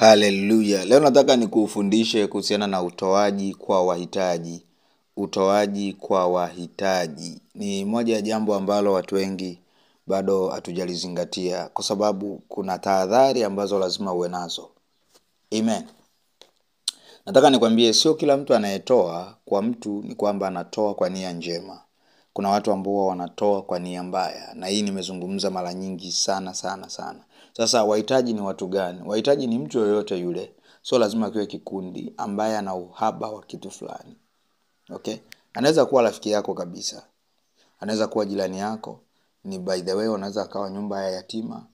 Haleluya. Leo nataka nikufundishe kuhusiana na utoaji kwa wahitaji. Utoaji kwa wahitaji ni moja ya jambo ambalo watu wengi bado hatujalizingatia, kwa sababu kuna tahadhari ambazo lazima uwe nazo. Amen. Nataka nikwambie sio kila mtu anayetoa kwa mtu ni kwamba anatoa kwa nia njema. Kuna watu ambao wanatoa kwa nia mbaya, na hii nimezungumza mara nyingi sana. Sasa wahitaji ni watu gani? Wahitaji ni mtu yoyote yule. Sio lazima kiwe kikundi ambaye ana uhaba wa kitu fulani. Okay? Anaweza kuwa rafiki yako kabisa. Anaweza kuwa jirani yako. Ni by the way unaweza kawa nyumba ya yatima.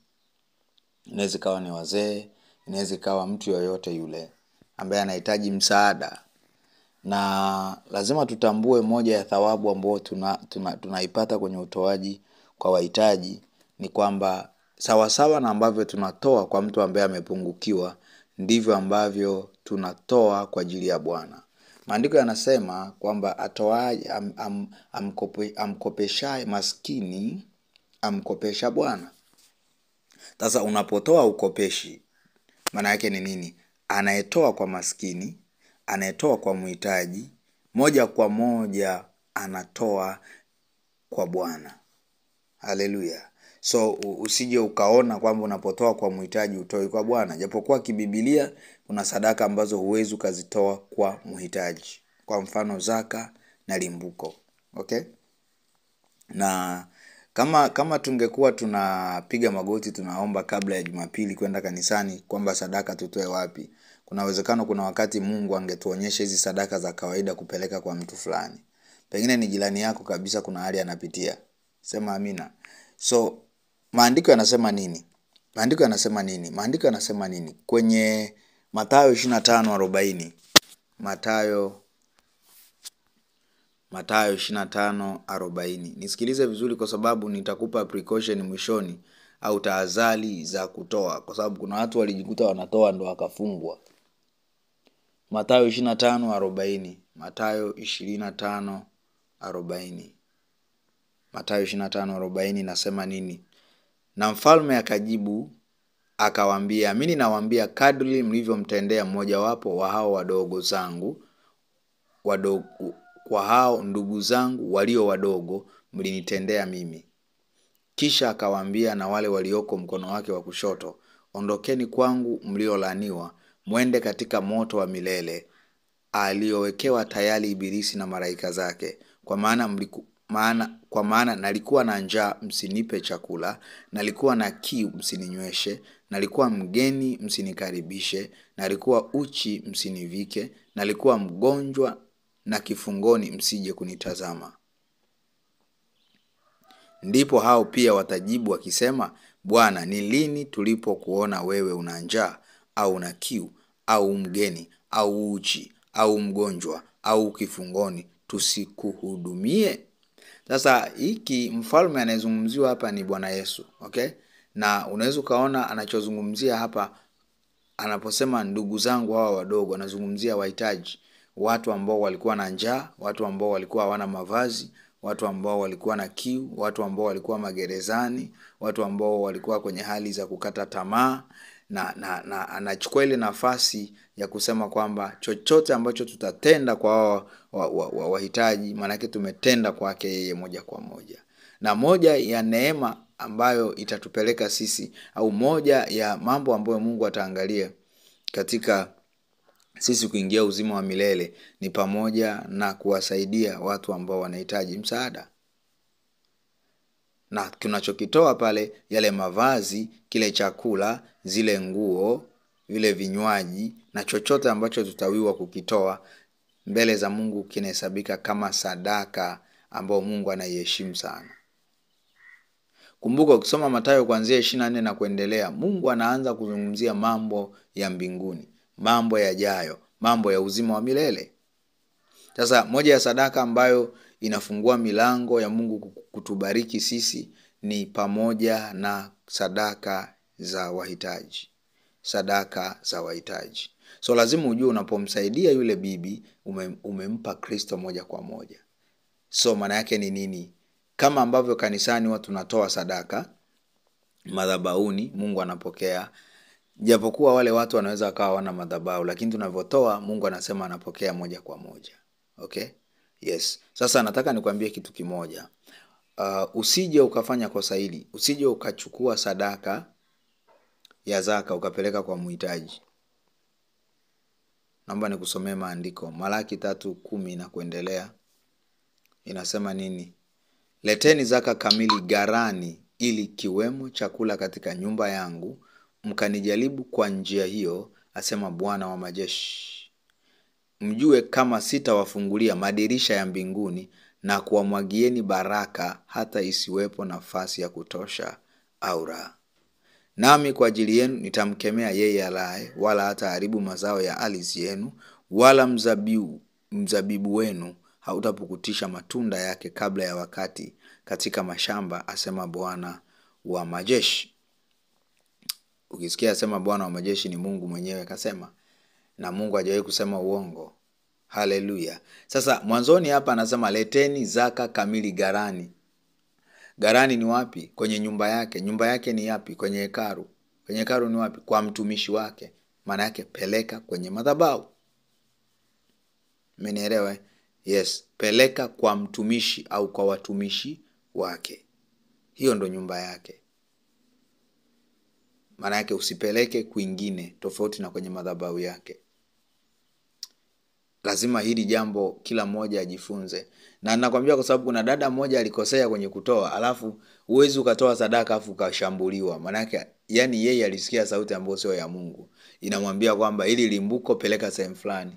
Inaweza kawa ni wazee, inaweza kawa mtu yoyote yule ambaye anahitaji msaada. Na lazima tutambue moja ya thawabu ambao tunaipata kwenye utoaji kwa wahitaji ni kwamba sawasawa na ambavyo tunatoa kwa mtu ambaye amepungukiwa, ndivyo ambavyo tunatoa kwa ajili ya Bwana. Maandiko yanasema kwamba atoaye amkopeshaye maskini amkopesha Bwana. Sasa unapotoa ukopeshi, maana yake ni nini? Anayetoa kwa maskini, anayetoa kwa mhitaji, moja kwa moja anatoa kwa Bwana. Haleluya. So usije ukaona kwamba unapotoa kwa mhitaji utoi kwa Bwana. Japokuwa kiBiblia kuna sadaka ambazo huwezi ukazitoa kwa mhitaji. Kwa mfano zaka na limbuko. Okay? Na kama tungekuwa tunapiga magoti tunaomba kabla ya Jumapili kwenda kanisani kwamba sadaka tutoe wapi, kuna uwezekano kuna wakati Mungu angetuonyesha hizi sadaka za kawaida kupeleka kwa mtu fulani. Pengine ni jirani yako kabisa, kuna hali anapitia. Sema amina. So maandiko yanasema nini? Maandiko yanasema nini? Kwenye Mathayo 25:40. Mathayo 25:40. Nisikilize vizuri kwa sababu nitakupa precaution mwishoni au tahadhari za kutoa, kwa sababu kuna watu walijikuta wanatoa ndo wakafungwa. Mathayo 25:40. Mathayo 25:40. Mathayo 25:40 nasema nini? Na mfalme akajibu akawaambia, mimi nawaambia kadri mlivyomtendea mmoja wapo wa hao wadogo zangu kwa hao ndugu zangu walio wadogo mlinitendea mimi. Kisha akawaambia na wale walioko mkono wake wa kushoto, ondokeni kwangu mliolaaniwa, mwende katika moto wa milele aliowekewa tayari ibilisi na malaika zake. Kwa maana nalikuwa na njaa msinipe chakula, nalikuwa na kiu msininyweshe, nalikuwa mgeni msinikaribishe, nalikuwa uchi msinivike, nalikuwa mgonjwa na kifungoni msije kunitazama. Ndipo hao pia watajibu wakisema, Bwana, ni lini tulipokuona wewe una njaa au una kiu au mgeni au uchi au mgonjwa au kifungoni tusikuhudumie? Sasa hiki mfalme anayezungumziwa hapa ni Bwana Yesu. Okay? Na unaweza kaona anachozungumzia hapa anaposema ndugu zangu hawa wadogo, anazungumzia wahitaji, watu ambao walikuwa na njaa, watu ambao walikuwa hawana mavazi, watu ambao walikuwa na kiu, watu ambao walikuwa magerezani, watu ambao walikuwa kwenye hali za kukata tamaa. Na anachukua ile nafasi ya kusema kwamba chochote ambacho tutatenda kwa wahitaji, maana yake tumetenda kwake yeye moja kwa moja. Na moja ya neema ambayo itatupeleka sisi, au moja ya mambo ambayo Mungu ataangalia katika sisi kuingia uzima wa milele, ni pamoja na kuwasaidia watu ambao wanahitaji msaada. Na tunachokitoa pale, yale mavazi, kile chakula, zile nguo, vile vinywaji, na chochote ambacho tutawiwa kukitoa mbele za Mungu kinahesabika kama sadaka ambayo Mungu anaiheshimu sana. Kumbuka ukisoma Mathayo kuanzia 24 na kuendelea, Mungu anaanza kuzungumzia mambo ya mbinguni, mambo yajayo, mambo ya uzima wa milele. Sasa moja ya sadaka ambayo inafungua milango ya Mungu kutubariki sisi ni pamoja na sadaka za wahitaji. Sadaka za wahitaji. So lazima ujue unapomsaidia yule bibi umempa Kristo moja kwa moja. So maana yake ni nini? Kama ambavyo kanisani watu tunatoa sadaka, madhabahuni Mungu anapokea, Japokuwa wale watu wanaweza wakawa wana madhabahu, lakini tunavyotoa Mungu anasema anapokea moja kwa moja. Okay? Yes. Sasa nataka nikwambie kitu kimoja. Usije ukafanya kosa hili. Usije ukachukua sadaka ya zaka ukapeleka kwa mhitaji. Naomba nikusomee maandiko. Malaki 3:10 na kuendelea. Inasema nini? Leteni zaka kamili ghalani, ili kiwemo chakula katika nyumba yangu, mkanijaribu kwa njia hiyo, asema Bwana wa majeshi. Mjue kama sitawafungulia madirisha ya mbinguni na kuwamwagieni baraka hata isiwepo nafasi ya kutosha au la. Nami kwa ajili yenu nitamkemea yeye alaye, wala hataharibu mazao ya ardhi yenu, wala mzabibu wenu hautapukutisha matunda yake kabla ya wakati katika mashamba, asema Bwana wa majeshi. Ukisikia asema Bwana wa majeshi, ni Mungu mwenyewe kasema, na Mungu hajawahi kusema uongo. Haleluya. Sasa mwanzoni hapa anasema leteni zaka kamili ghalani. Ghalani ni wapi? Kwenye nyumba yake. Nyumba yake ni yapi? Kwenye hekalu. Kwenye hekalu ni wapi? Kwa mtumishi wake. Maana yake peleka kwenye madhabahu. Mmenielewa? Yes, peleka kwa mtumishi au kwa watumishi wake. Hiyo ndo nyumba yake. Maana yake usipeleke kwingine tofauti na kwenye madhabahu yake. Lazima hili jambo kila mmoja ajifunze. Na nakwambia kwa sababu kuna dada mmoja alikosea kwenye kutoa, alafu uwezi ukatoa sadaka afu ukashambuliwa. Maana yake yani yeye alisikia sauti ambayo sio ya Mungu. Inamwambia kwamba ili limbuko peleka sehemu fulani.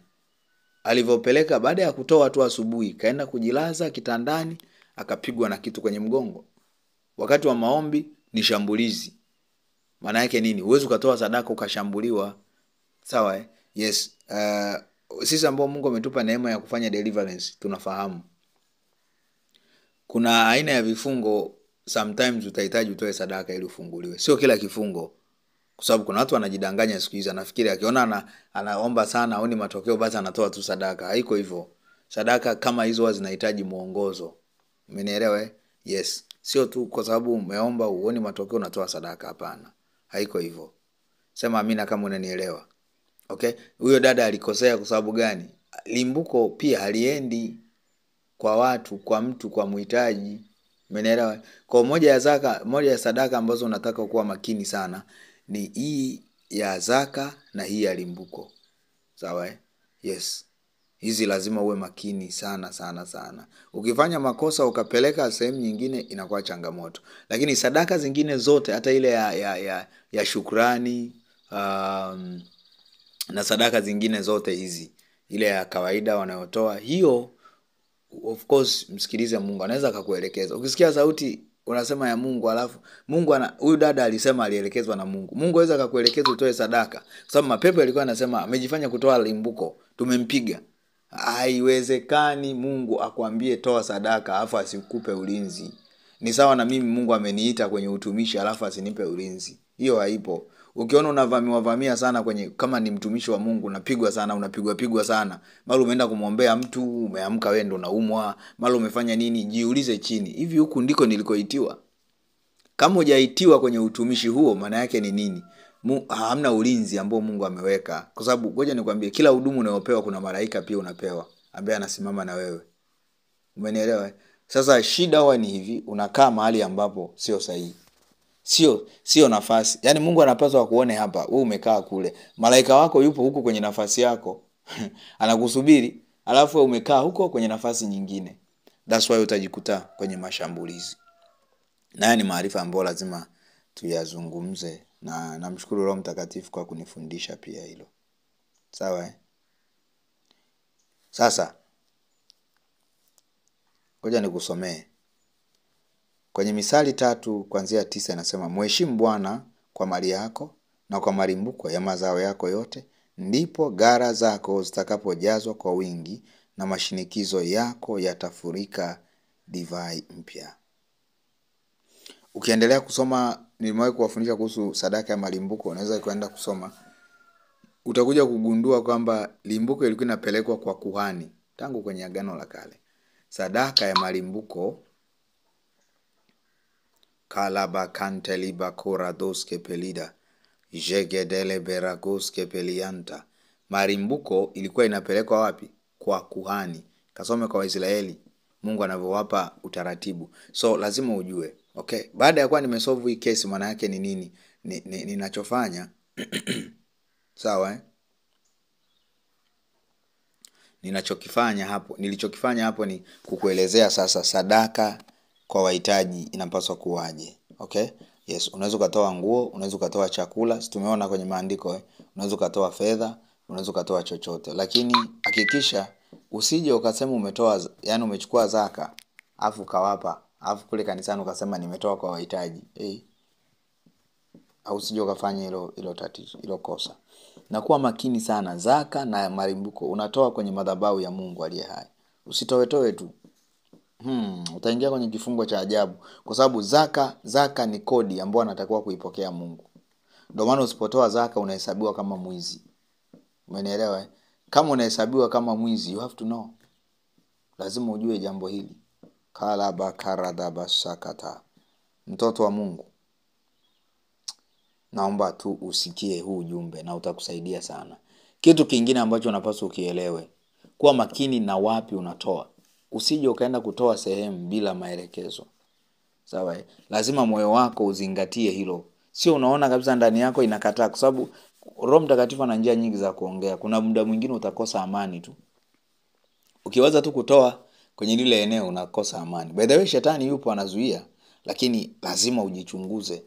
Alivyopeleka baada ya kutoa tu asubuhi, kaenda kujilaza kitandani, akapigwa na kitu kwenye mgongo. Wakati wa maombi ni shambulizi. Maana yake nini? Uwezi ukatoa sadaka ukashambuliwa. Sawa eh? Yes. Sisi ambao Mungu ametupa neema ya kufanya deliverance tunafahamu. Kuna aina ya vifungo sometimes utahitaji utoe sadaka ili ufunguliwe. Sio kila kifungo. Kwa sababu kuna watu wanajidanganya siku hizi, anafikiri akiona anaomba sana aone matokeo basi anatoa tu sadaka. Haiko hivyo. Sadaka kama hizo zinahitaji muongozo. Umenielewa? Yes. Sio tu kwa sababu umeomba uone matokeo unatoa sadaka, hapana. Haiko hivyo. Sema amina kama unanielewa. Okay? Huyo dada alikosea kwa sababu gani? Limbuko pia haliendi kwa watu, kwa mtu, kwa mhitaji. Umenielewa? Kwa moja ya sadaka ambazo unataka kuwa makini sana ni hii ya zaka na hii ya limbuko. Sawa? Yes. Hizi lazima uwe makini sana sana sana. Ukifanya makosa ukapeleka sehemu nyingine inakuwa changamoto. Lakini sadaka zingine zote, hata ile ya shukrani, na sadaka zingine zote hizi, ile ya kawaida wanayotoa, hiyo of course msikilize Mungu, anaweza akakuelekeza. Ukisikia sauti unasema ya Mungu, alafu Mungu huyu dada alisema alielekezwa na Mungu. Mungu anaweza akakuelekeza utoe sadaka. Kwa sababu mapepo yalikuwa yanasema amejifanya kutoa limbuko, tumempiga. Haiwezekani Mungu akwambie toa sadaka alafu asikupe ulinzi. Ni sawa na mimi Mungu ameniita kwenye utumishi alafu asinipe ulinzi. Hiyo haipo. Ukiona unavamia sana kwenye, kama ni mtumishi wa Mungu, unapigwa sana, unapigwa sana. Mara umeenda kumwombea mtu, umeamka wewe ndo unaumwa, mara umefanya nini, jiulize chini. Hivi huku ndiko nilikoitiwa? Kama hujaitiwa kwenye utumishi huo, maana yake ni nini? Hamna ulinzi ambao Mungu ameweka. Kwa sababu ngoja nikwambie, kila hudumu unayopewa kuna malaika pia unapewa ambaye anasimama na wewe. Umenielewa? Sasa shida huwa ni hivi, unakaa mahali ambapo sio sahihi. Sio nafasi. Yaani Mungu anapaswa kuone hapa, wewe umekaa kule. Malaika wako yupo huko kwenye nafasi yako. Anakusubiri, alafu wewe umekaa huko kwenye nafasi nyingine. That's why utajikuta kwenye mashambulizi. Na ni maarifa ambayo lazima tuyazungumze, na namshukuru Roho Mtakatifu kwa kunifundisha pia hilo. Sawa eh? Sasa ngoja nikusomee. Kwenye Misali 3:9 inasema, mheshimu Bwana kwa mali yako na kwa malimbuko ya mazao yako yote, ndipo gara zako zitakapojazwa kwa wingi na mashinikizo yako yatafurika divai mpya. Ukiendelea kusoma, nimewahi kuwafundisha kuhusu sadaka ya malimbuko, unaweza kwenda kusoma. Utakuja kugundua kwamba limbuko ilikuwa inapelekwa kwa kuhani tangu kwenye Agano la Kale. Sadaka ya malimbuko kalaba kanteliba kora doske pelida Jegedele beragus kepelianta. Marimbuko ilikuwa inapelekwa wapi? Kwa kuhani. Kasome kwa Waisraeli Mungu anavyowapa utaratibu. So lazima ujue. Okay? Baada ya kuwa nimesolve hii case, maana yake ni nini? Ninachofanya sawa nilichokifanya hapo ni kukuelezea sasa sadaka kwa wahitaji inapaswa kuwaje. Okay? Yes, unaweza kutoa nguo, unaweza kutoa chakula, tumeona kwenye maandiko unaweza kutoa fedha, unaweza kutoa chochote. Lakini hakikisha usije ukasema umetoa, yani umechukua zaka, afu kawapa, afu kule kanisani ukasema nimetoa kwa wahitaji. Au usije ukafanya hilo tatizo, hilo kosa. Na kuwa makini sana, zaka na marimbuko unatoa kwenye madhabahu ya Mungu aliye hai. Usitoe tu. Utaingia kwenye kifungo cha ajabu, kwa sababu zaka ni kodi ambayo anatakiwa kuipokea Mungu. Ndio maana usipotoa zaka unahesabiwa kama mwizi. Umenielewa? Kama unahesabiwa kama mwizi, you have to know. Lazima ujue jambo hili. Kalaba karadaba sakata. Mtoto wa Mungu, naomba tu usikie huu ujumbe na utakusaidia sana. Kitu kingine ambacho unapaswa ukielewe, kuwa makini na wapi unatoa. Usije ukaenda kutoa sehemu bila maelekezo. Sawa? Lazima moyo wako uzingatie hilo. Sio unaona kabisa ndani yako inakataa, kwa sababu Roho Mtakatifu ana njia nyingi za kuongea. Kuna muda mwingine utakosa amani tu. Ukiwaza tu kutoa kwenye lile eneo unakosa amani. By the way, shetani yupo anazuia, lakini lazima ujichunguze.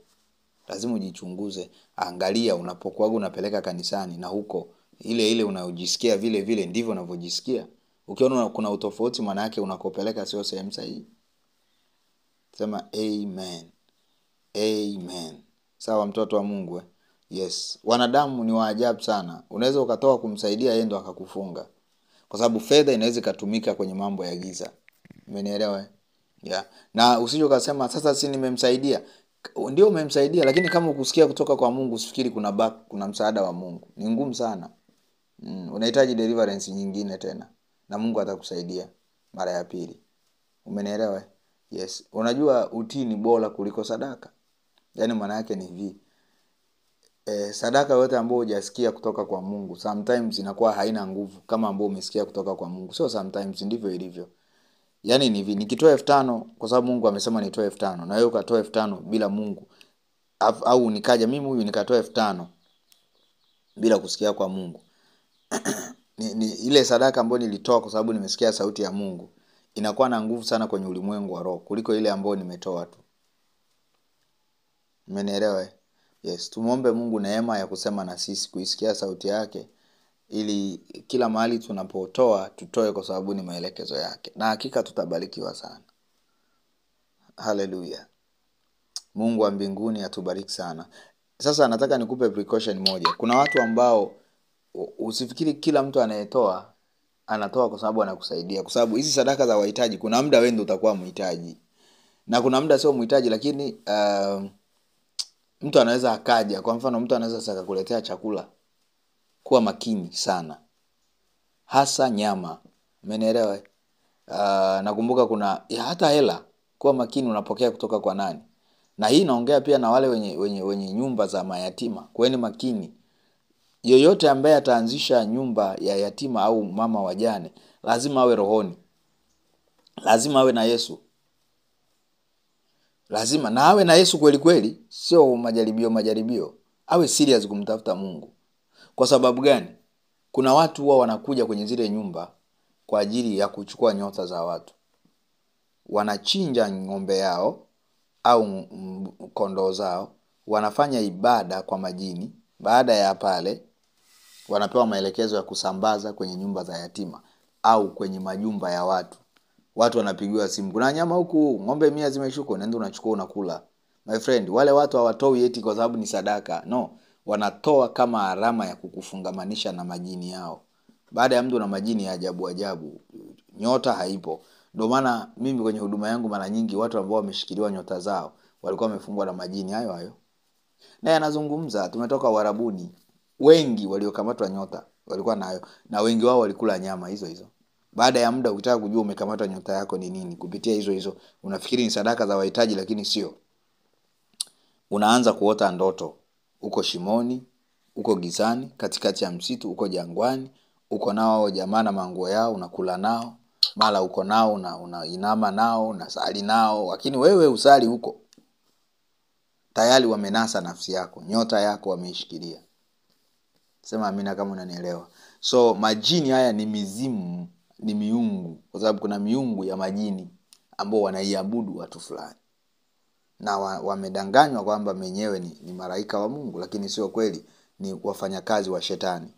Lazima ujichunguze. Angalia unapokuwa unapeleka kanisani na huko ile unayojisikia vile ndivyo unavyojisikia. Ukiona kuna utofauti, maana yake unakopeleka sio sehemu sahihi. Sema amen. Amen. Sawa mtoto wa Mungu Yes. Wanadamu ni waajabu sana. Unaweza ukatoa kumsaidia yeye ndo akakufunga. Kwa sababu fedha inaweza kutumika kwenye mambo ya giza. Umenielewa? Na usije ukasema sasa si nimemsaidia. Ndio umemsaidia, lakini kama ukusikia kutoka kwa Mungu usifikiri kuna msaada wa Mungu. Ni ngumu sana. Unahitaji deliverance nyingine tena, na Mungu atakusaidia mara ya pili. Umenielewa? Yes. Unajua utii ni bora kuliko sadaka. Yaani maana yake ni hivi. Sadaka yote ambayo hujasikia kutoka kwa Mungu sometimes inakuwa haina nguvu kama ambayo umesikia kutoka kwa Mungu. Sio sometimes, ndivyo ilivyo. Yaani ni hivi, nikitoa 5,000 kwa sababu Mungu amesema nitoe 5,000, na wewe ukatoa 5,000 bila Mungu, au nikaja mimi huyu nikatoa 5,000 bila kusikia kwa Mungu. ni ile sadaka ambayo nilitoa kwa sababu nimesikia sauti ya Mungu inakuwa na nguvu sana kwenye ulimwengu wa roho kuliko ile ambayo nimetoa tu. Umenielewa? Yes, tumuombe Mungu neema ya kusema na sisi, kuisikia sauti yake, ili kila mahali tunapotoa tutoe kwa sababu ni maelekezo yake, na hakika tutabarikiwa sana. Hallelujah. Mungu wa mbinguni atubariki sana. Sasa nataka nikupe precaution moja. Kuna watu ambao usifikiri kila mtu anayetoa anatoa kwa sababu anakusaidia, kwa sababu hizi sadaka za wahitaji kuna muda wewe ndio utakuwa mhitaji na kuna muda sio mhitaji, lakini mtu anaweza akaja. Kwa mfano mtu anaweza saka kuletea chakula. Kuwa makini sana, hasa nyama. Umenielewa? Nakumbuka kuna hata hela. Kuwa makini unapokea kutoka kwa nani. Na hii naongea pia na wale wenye nyumba za mayatima. Kuweni makini. Yoyote ambaye ataanzisha nyumba ya yatima au mama wajane, lazima awe rohoni. Lazima awe na Yesu. Lazima na awe na Yesu kweli kweli, sio majaribio. Awe serious kumtafuta Mungu. Kwa sababu gani? Kuna watu huwa wanakuja kwenye zile nyumba kwa ajili ya kuchukua nyota za watu. Wanachinja ng'ombe yao au kondoo zao, wanafanya ibada kwa majini. Baada ya pale wanapewa maelekezo ya kusambaza kwenye nyumba za yatima au kwenye majumba ya watu. Watu wanapigiwa simu, kuna nyama huku, ng'ombe 100 zimeshuka, unaenda unachukua unakula. My friend, wale watu hawatoi eti kwa sababu ni sadaka. No, wanatoa kama alama ya kukufungamanisha na majini yao. Baada ya mtu na majini ya ajabu, nyota haipo. Ndio maana mimi kwenye huduma yangu mara nyingi watu ambao wameshikiliwa nyota zao walikuwa wamefungwa na majini hayo. Na yanazungumza, tumetoka Uarabuni. Wengi waliokamatwa nyota walikuwa nayo, na wengi wao walikula nyama hizo. Baada ya muda ukitaka kujua umekamatwa nyota yako ni nini, kupitia hizo unafikiri ni sadaka za wahitaji, lakini sio. Unaanza kuota ndoto. uko shimoni, uko gizani, katikati ya msitu, uko jangwani, uko nao jamaa na manguo yao, unakula nao, mara uko nao unainama nao, unasali nao, lakini wewe usali huko. Tayari wamenasa nafsi yako, nyota yako wameishikilia. Sema amina kama unanielewa. So majini haya ni mizimu, ni miungu, kwa sababu kuna miungu ya majini ambao wanaiabudu watu fulani. Na wamedanganywa kwamba wenyewe ni malaika wa Mungu, lakini sio kweli, ni wafanyakazi wa shetani.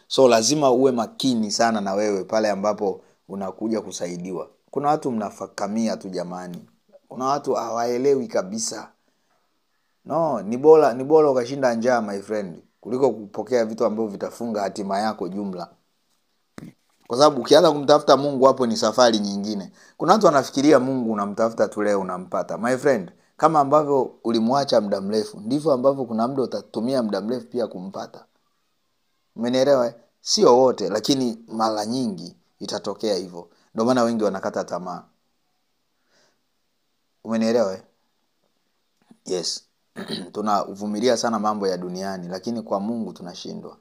So lazima uwe makini sana na wewe pale ambapo unakuja kusaidiwa. Kuna watu mnafakamia tu jamani. Kuna watu hawaelewi kabisa. No, ni bora ukashinda njaa my friend, kuliko kupokea vitu ambavyo vitafunga hatima yako jumla. Kwa sababu ukianza kumtafuta Mungu hapo ni safari nyingine. Kuna watu wanafikiria Mungu unamtafuta tu leo unampata. My friend, kama ambavyo ulimwacha muda mrefu, ndivyo ambavyo kuna muda utatumia muda mrefu pia kumpata. Umenielewa? Sio wote, lakini mara nyingi itatokea hivyo. Ndio maana wengi wanakata tamaa. Umenielewa? Yes. Tunavumilia sana mambo ya duniani, lakini kwa Mungu tunashindwa.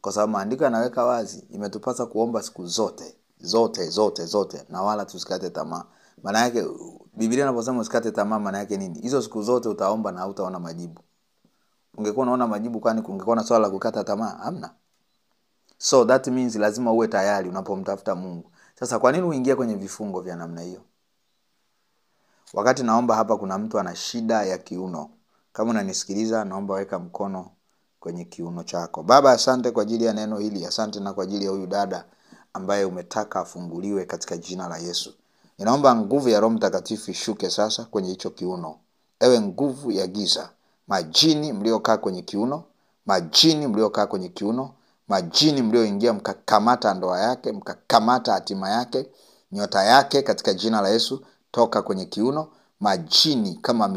Kwa sababu maandiko yanaweka wazi, imetupasa kuomba siku zote na wala tusikate tamaa. Maana yake Biblia inaposema usikate tamaa, maana yake nini? Hizo siku zote utaomba na hutaona majibu. Ungekuwa unaona majibu, kwani kungekuwa na swala la kukata tamaa? Hamna. So that means lazima uwe tayari unapomtafuta Mungu. Sasa kwa nini uingie kwenye vifungo vya namna hiyo? Wakati naomba hapa kuna mtu ana shida ya kiuno. Kama unanisikiliza, naomba weka mkono kwenye kiuno chako. Baba, asante kwa ajili ya neno hili. Asante na kwa ajili ya huyu dada ambaye umetaka afunguliwe katika jina la Yesu. Ninaomba nguvu ya Roho Mtakatifu ishuke sasa kwenye hicho kiuno. Ewe nguvu ya giza, majini mliokaa kwenye kiuno, majini mliokaa kwenye kiuno, majini mlioingia mkakamata ndoa yake, mkakamata hatima yake, nyota yake, katika jina la Yesu, toka kwenye kiuno. Majini kama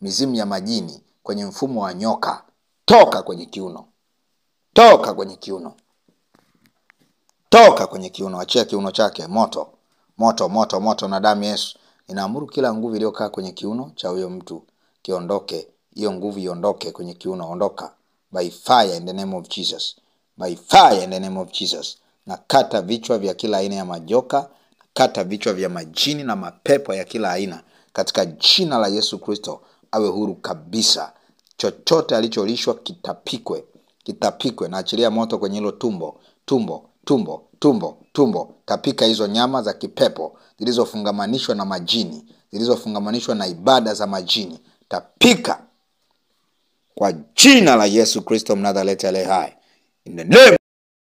mizimu ya majini kwenye mfumo wa nyoka, toka kwenye kiuno. Toka kwenye kiuno. Toka kwenye kiuno. Achia kiuno chake moto. Moto na damu Yesu. Ninaamuru kila nguvu iliyokaa kwenye kiuno cha huyo mtu kiondoke. Hiyo nguvu iondoke kwenye kiuno. Ondoka. By fire in the name of Jesus. By fire in the name of Jesus. Na kata vichwa vya kila aina ya majoka, kata vichwa vya majini na mapepo ya kila aina katika jina la Yesu Kristo. Awe huru kabisa. Chochote alicholishwa kitapikwe na achilia moto kwenye hilo tumbo. Tapika hizo nyama za kipepo zilizofungamanishwa na majini, zilizofungamanishwa na ibada za majini. Tapika kwa jina la Yesu Kristo Mnazareti aliye hai. In the name